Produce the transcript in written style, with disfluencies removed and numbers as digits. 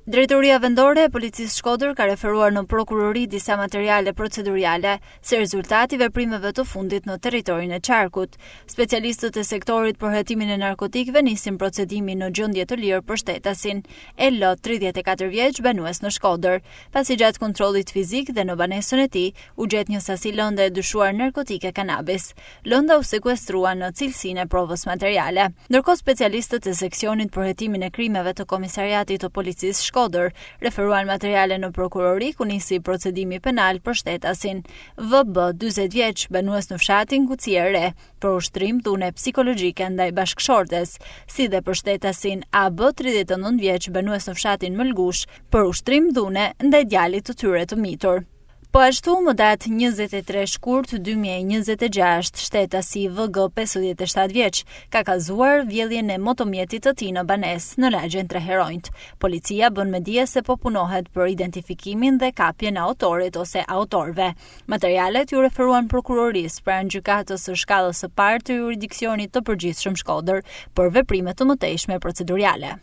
Drejtoria vendore e Policisë Shkodër ka referuar në prokurori disa materiale procedurale si rezultati veprimeve të fundit në territorin e qarkut. Specialistët e sektorit për hetimin e narkotikëve nisin procedimin në gjendje të lirë për shtetasin Elo, 34 vjeç, banues në Shkodër. Pasi gjatë kontrollit fizik dhe në banesën e tij u gjet një sasi lënde e dyshuar narkotike kanabis. Lënda u sekuestrua në cilësinë e provës materiale. Ndërkohë specialistët e seksionit për hetimin e krimeve të Komisariatit të Policisë Shkodër referuan materiale në prokurori ku nisi procedimi penal për shtetasin VB, 40 vjeç, banues në fshatin Kucia e Re, për ushtrim dhune psikologjike ndaj bashkëshortes, si dhe për shtetasin AB, 39 vjeç, banues në fshatin Mëlgush, për ushtrim dhune ndaj djalit të tyre të mitur. Po ashtu, më datë 23 shkurt 2026, shtetasi VG, 57 vjeç, ka kallëzuar vjedhjen e motomjetit të tij në banesë në lagjen 3 Heronjt. Policia bën me dije se po punohet për identifikimin dhe kapjen e autorit ose autorëve. Materialet ju referuan prokurorisë pranë gjykatës së shkallës së parë të jurisdiksionit të përgjithshëm Shkodër për veprime të mëtejshme procedurale.